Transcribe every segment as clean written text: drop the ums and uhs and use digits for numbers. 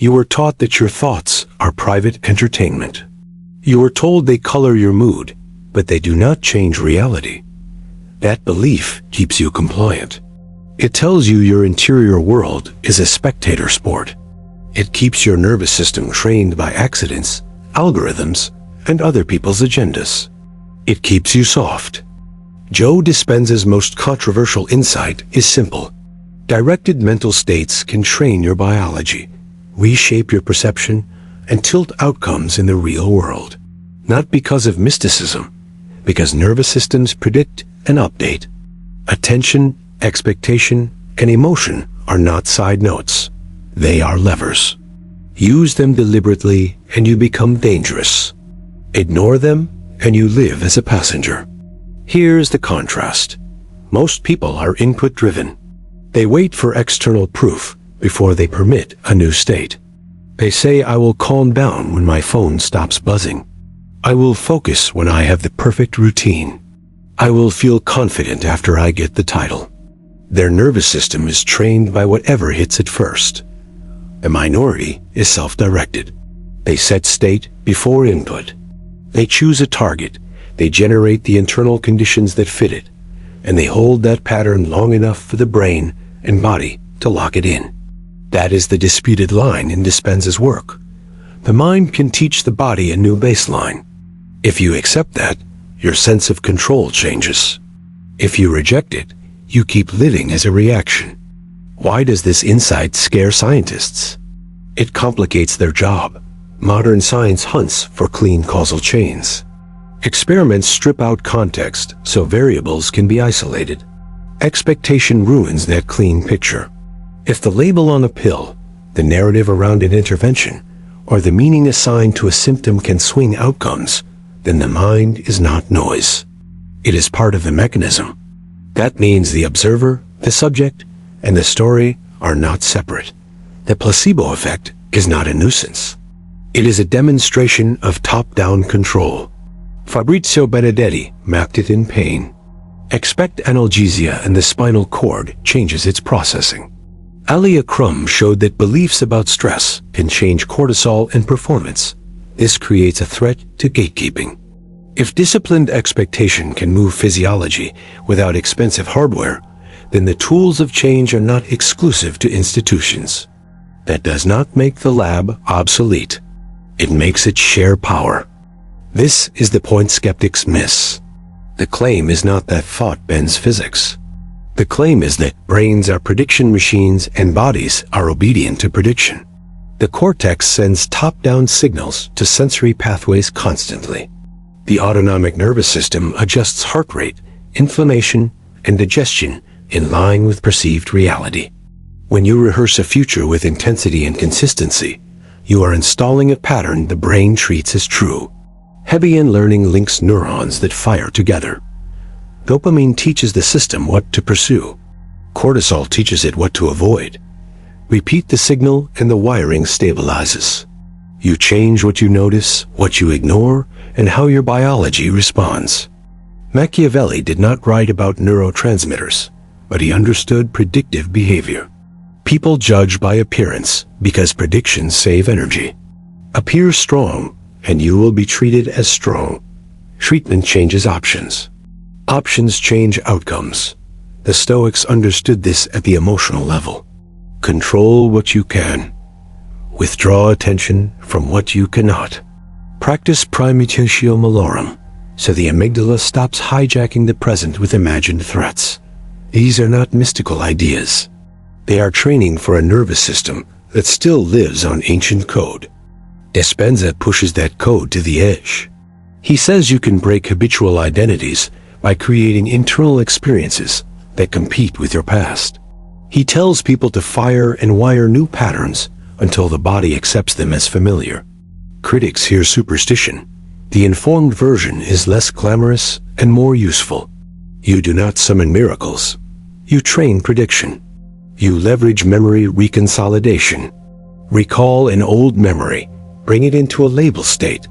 You were taught that your thoughts are private entertainment. You were told they color your mood, but they do not change reality. That belief keeps you compliant. It tells you your interior world is a spectator sport. It keeps your nervous system trained by accidents, algorithms, and other people's agendas. It keeps you soft. Joe Dispenza's most controversial insight is simple. Directed mental states can train your biology, reshape your perception, and tilt outcomes in the real world. Not because of mysticism, because nervous systems predict and update. Attention, expectation, and emotion are not side notes. They are levers. Use them deliberately and you become dangerous. Ignore them and you live as a passenger. Here's the contrast. Most people are input-driven. They wait for external proof before they permit a new state. They say, I will calm down when my phone stops buzzing. I will focus when I have the perfect routine. I will feel confident after I get the title. Their nervous system is trained by whatever hits it first. The minority is self-directed. They set state before input. They choose a target. They generate the internal conditions that fit it, and they hold that pattern long enough for the brain and body to lock it in. That is the disputed line in Dispenza's work. The mind can teach the body a new baseline. If you accept that, your sense of control changes. If you reject it, you keep living as a reaction. Why does this insight scare scientists? It complicates their job. Modern science hunts for clean causal chains. Experiments strip out context so variables can be isolated. Expectation ruins that clean picture. If the label on a pill, the narrative around an intervention, or the meaning assigned to a symptom can swing outcomes, then the mind is not noise. It is part of the mechanism. That means the observer, the subject, and the story are not separate. The placebo effect is not a nuisance. It is a demonstration of top-down control. Fabrizio Benedetti mapped it in pain. Expect analgesia and the spinal cord changes its processing. Alia Crum showed that beliefs about stress can change cortisol and performance. This creates a threat to gatekeeping. If disciplined expectation can move physiology without expensive hardware, then the tools of change are not exclusive to institutions. That does not make the lab obsolete. It makes it share power. This is the point skeptics miss. The claim is not that thought bends physics. The claim is that brains are prediction machines and bodies are obedient to prediction. The cortex sends top-down signals to sensory pathways constantly. The autonomic nervous system adjusts heart rate, inflammation, and digestion in line with perceived reality. When you rehearse a future with intensity and consistency, you are installing a pattern the brain treats as true. Hebbian learning links neurons that fire together. Dopamine teaches the system what to pursue. Cortisol teaches it what to avoid. Repeat the signal and the wiring stabilizes. You change what you notice, what you ignore, and how your biology responds. Machiavelli did not write about neurotransmitters, but he understood predictive behavior. People judge by appearance because predictions save energy. Appear strong, and you will be treated as strong. Treatment changes options. Options change outcomes. The Stoics understood this at the emotional level. Control what you can. Withdraw attention from what you cannot. Practice primutatio malorum, so the amygdala stops hijacking the present with imagined threats. These are not mystical ideas. They are training for a nervous system that still lives on ancient code. Dispenza pushes that code to the edge. He says you can break habitual identities by creating internal experiences that compete with your past. He tells people to fire and wire new patterns until the body accepts them as familiar. Critics hear superstition. The informed version is less glamorous and more useful. You do not summon miracles. You train prediction. You leverage memory reconsolidation. Recall an old memory, bring it into a label state,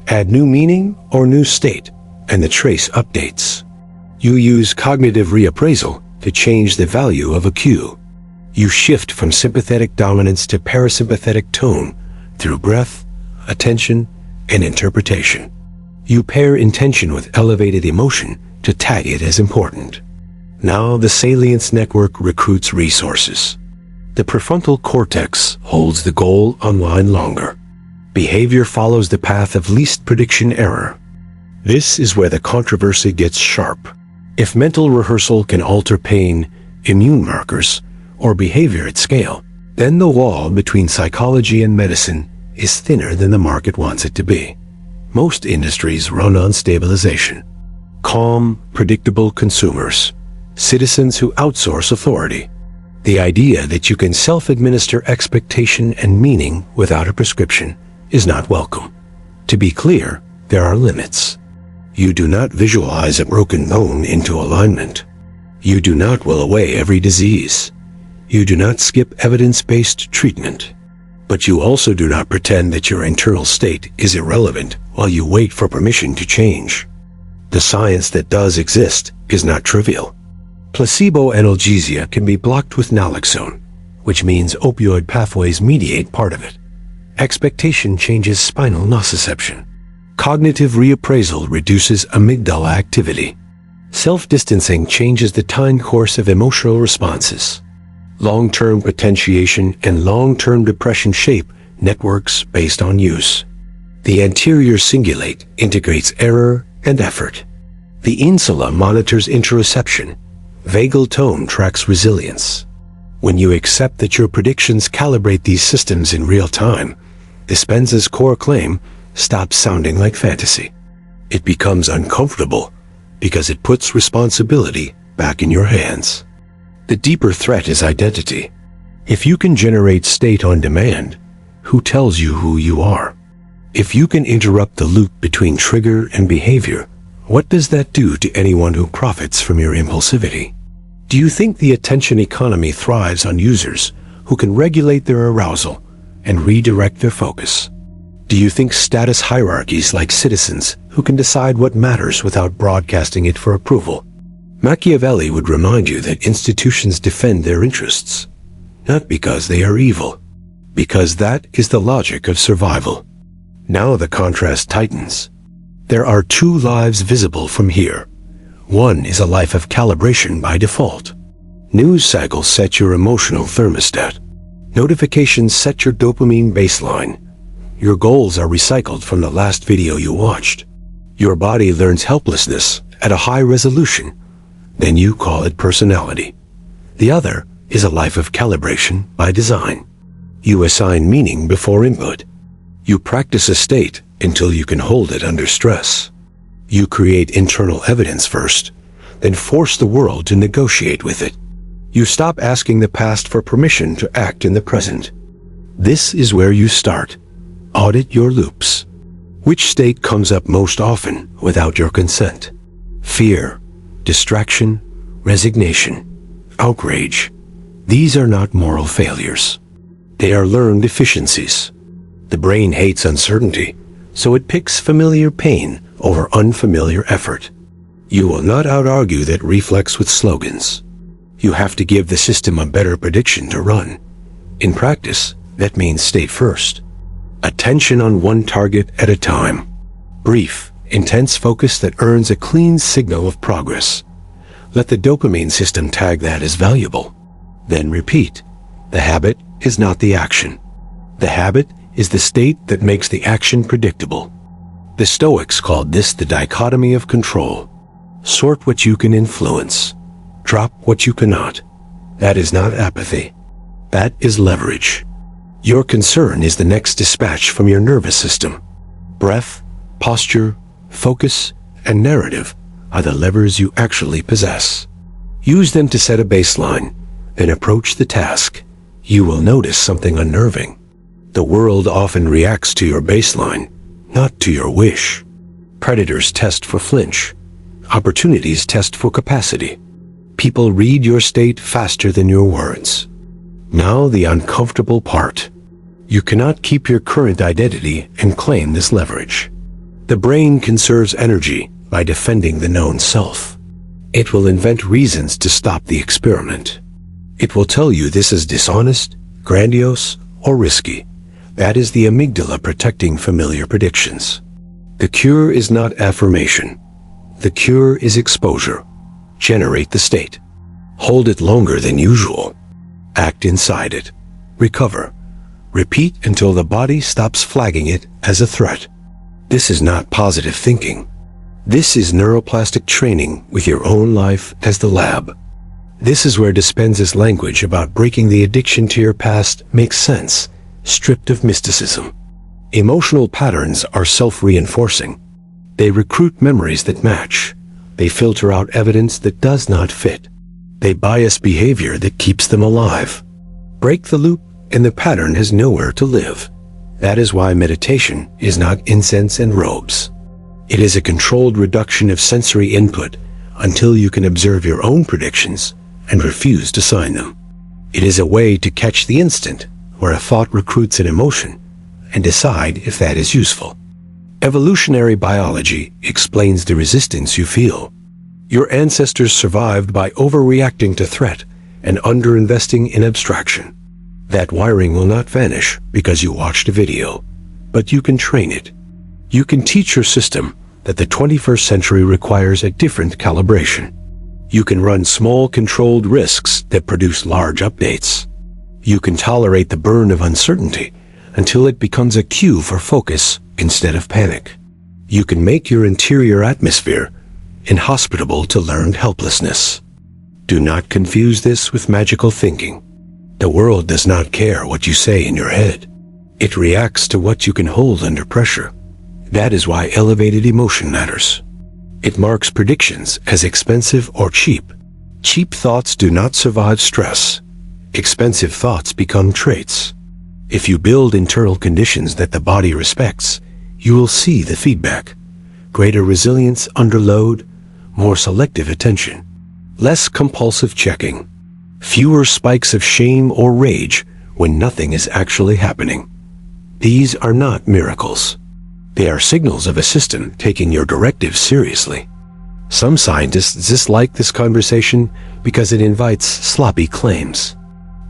add new meaning or new state, and the trace updates. You use cognitive reappraisal to change the value of a cue. You shift from sympathetic dominance to parasympathetic tone through breath, attention, and interpretation. You pair intention with elevated emotion to tag it as important. Now the salience network recruits resources. The prefrontal cortex holds the goal online longer. Behavior follows the path of least prediction error. This is where the controversy gets sharp. If mental rehearsal can alter pain, immune markers, or behavior at scale, then the wall between psychology and medicine is thinner than the market wants it to be. Most industries run on stabilization. Calm, predictable consumers. Citizens who outsource authority. The idea that you can self-administer expectation and meaning without a prescription is not welcome. To be clear, there are limits. You do not visualize a broken bone into alignment. You do not will away every disease. You do not skip evidence-based treatment. But you also do not pretend that your internal state is irrelevant while you wait for permission to change. The science that does exist is not trivial. Placebo analgesia can be blocked with naloxone, which means opioid pathways mediate part of it. Expectation changes spinal nociception. Cognitive reappraisal reduces amygdala activity. Self-distancing changes the time course of emotional responses. Long-term potentiation and long-term depression shape networks based on use. The anterior cingulate integrates error and effort. The insula monitors interoception. Vagal tone tracks resilience. When you accept that your predictions calibrate these systems in real time, Dispenza's core claim stops sounding like fantasy. It becomes uncomfortable because it puts responsibility back in your hands. The deeper threat is identity. If you can generate state on demand, who tells you who you are? If you can interrupt the loop between trigger and behavior, what does that do to anyone who profits from your impulsivity? Do you think the attention economy thrives on users who can regulate their arousal and redirect their focus? Do you think status hierarchies like citizens who can decide what matters without broadcasting it for approval? Machiavelli would remind you that institutions defend their interests, not because they are evil, because that is the logic of survival. Now the contrast tightens. There are two lives visible from here. One is a life of calibration by default. News cycles set your emotional thermostat. Notifications set your dopamine baseline. Your goals are recycled from the last video you watched. Your body learns helplessness at a high resolution. Then you call it personality. The other is a life of calibration by design. You assign meaning before input. You practice a state until you can hold it under stress. You create internal evidence first, then force the world to negotiate with it. You stop asking the past for permission to act in the present. This is where you start. Audit your loops. Which state comes up most often without your consent? Fear, distraction, resignation, outrage. These are not moral failures. They are learned deficiencies. The brain hates uncertainty, so it picks familiar pain over unfamiliar effort. You will not out-argue that reflex with slogans. You have to give the system a better prediction to run. In practice, that means state first. Attention on one target at a time. Brief, intense focus that earns a clean signal of progress. Let the dopamine system tag that as valuable. Then repeat. The habit is not the action. The habit is the state that makes the action predictable. The Stoics called this the dichotomy of control. Sort what you can influence. Drop what you cannot. That is not apathy. That is leverage. Your concern is the next dispatch from your nervous system. Breath, posture, focus, and narrative are the levers you actually possess. Use them to set a baseline, then approach the task. You will notice something unnerving. The world often reacts to your baseline, not to your wish. Predators test for flinch. Opportunities test for capacity. People read your state faster than your words. Now the uncomfortable part. You cannot keep your current identity and claim this leverage. The brain conserves energy by defending the known self. It will invent reasons to stop the experiment. It will tell you this is dishonest, grandiose, or risky. That is the amygdala protecting familiar predictions. The cure is not affirmation. The cure is exposure. Generate the state. Hold it longer than usual. Act inside it. Recover. Repeat until the body stops flagging it as a threat. This is not positive thinking. This is neuroplastic training with your own life as the lab. This is where Dispenza's language about breaking the addiction to your past makes sense, stripped of mysticism. Emotional patterns are self-reinforcing. They recruit memories that match. They filter out evidence that does not fit. They bias behavior that keeps them alive. Break the loop, and the pattern has nowhere to live. That is why meditation is not incense and robes. It is a controlled reduction of sensory input until you can observe your own predictions and refuse to sign them. It is a way to catch the instant where a thought recruits an emotion and decide if that is useful. Evolutionary biology explains the resistance you feel. Your ancestors survived by overreacting to threat and underinvesting in abstraction. That wiring will not vanish because you watched a video, but you can train it. You can teach your system that the 21st century requires a different calibration. You can run small controlled risks that produce large updates. You can tolerate the burn of uncertainty until it becomes a cue for focus instead of panic. You can make your interior atmosphere inhospitable to learned helplessness. Do not confuse this with magical thinking. The world does not care what you say in your head. It reacts to what you can hold under pressure. That is why elevated emotion matters. It marks predictions as expensive or cheap. Cheap thoughts do not survive stress. Expensive thoughts become traits. If you build internal conditions that the body respects, you will see the feedback. Greater resilience under load, more selective attention, less compulsive checking, fewer spikes of shame or rage when nothing is actually happening. These are not miracles. They are signals of a system taking your directives seriously. Some scientists dislike this conversation because it invites sloppy claims.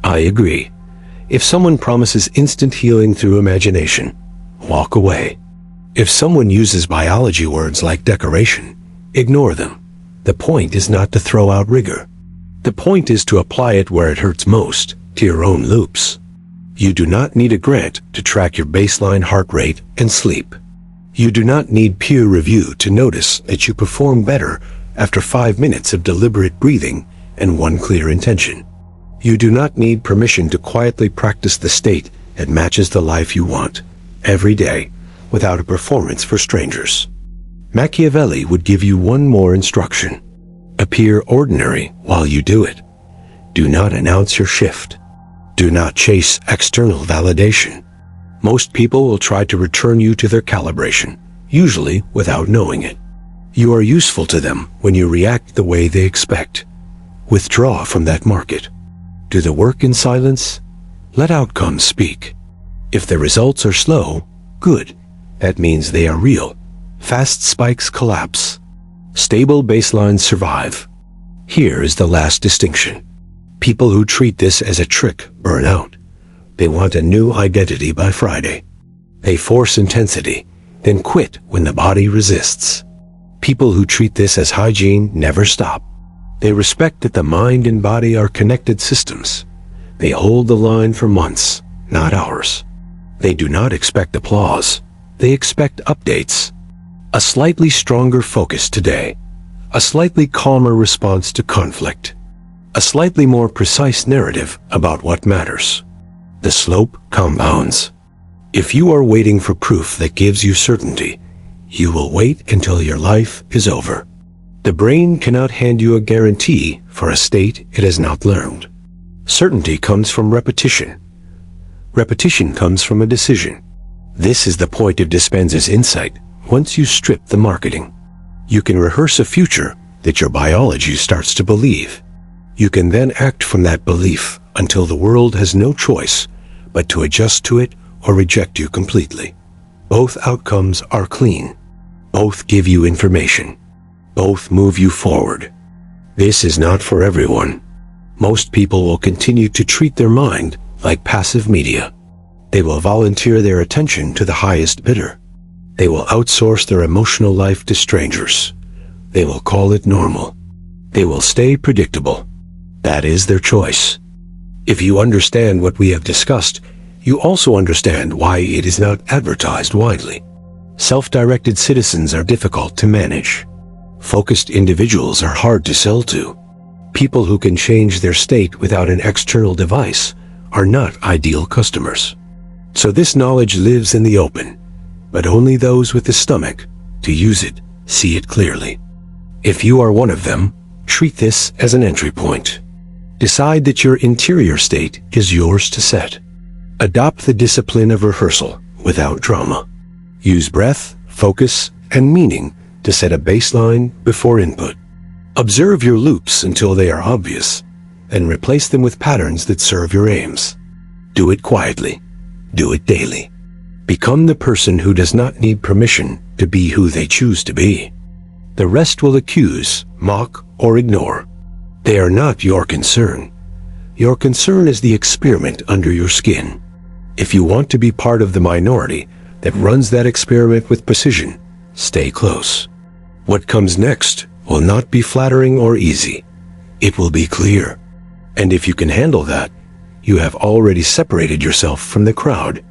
I agree. If someone promises instant healing through imagination, walk away. If someone uses biology words like decoration, ignore them. The point is not to throw out rigor. The point is to apply it where it hurts most, to your own loops. You do not need a grant to track your baseline heart rate and sleep. You do not need peer review to notice that you perform better after 5 minutes of deliberate breathing and one clear intention. You do not need permission to quietly practice the state that matches the life you want, every day, without a performance for strangers. Machiavelli would give you one more instruction. Appear ordinary while you do it. Do not announce your shift. Do not chase external validation. Most people will try to return you to their calibration, usually without knowing it. You are useful to them when you react the way they expect. Withdraw from that market. Do the work in silence. Let outcomes speak. If the results are slow, good. That means they are real. Fast spikes collapse. Stable baselines survive. Here is the last distinction. People who treat this as a trick burn out. They want a new identity by Friday. They force intensity, then quit when the body resists. People who treat this as hygiene never stop. They respect that the mind and body are connected systems. They hold the line for months, not hours. They do not expect applause. They expect updates. A slightly stronger focus today. A slightly calmer response to conflict. A slightly more precise narrative about what matters. The slope compounds. If you are waiting for proof that gives you certainty, you will wait until your life is over. The brain cannot hand you a guarantee for a state it has not learned. Certainty comes from repetition. Repetition comes from a decision. This is the point of Dispenza's insight. Once you strip the marketing, you can rehearse a future that your biology starts to believe. You can then act from that belief until the world has no choice but to adjust to it or reject you completely. Both outcomes are clean. Both give you information. Both move you forward. This is not for everyone. Most people will continue to treat their mind like passive media. They will volunteer their attention to the highest bidder. They will outsource their emotional life to strangers. They will call it normal. They will stay predictable. That is their choice. If you understand what we have discussed, you also understand why it is not advertised widely. Self-directed citizens are difficult to manage. Focused individuals are hard to sell to. People who can change their state without an external device are not ideal customers. So this knowledge lives in the open, but only those with the stomach to use it see it clearly. If you are one of them, treat this as an entry point. Decide that your interior state is yours to set. Adopt the discipline of rehearsal without drama. Use breath, focus, and meaning to set a baseline before input. Observe your loops until they are obvious, and replace them with patterns that serve your aims. Do it quietly. Do it daily. Become the person who does not need permission to be who they choose to be. The rest will accuse, mock, or ignore. They are not your concern. Your concern is the experiment under your skin. If you want to be part of the minority that runs that experiment with precision, stay close. What comes next will not be flattering or easy. It will be clear. And if you can handle that, you have already separated yourself from the crowd.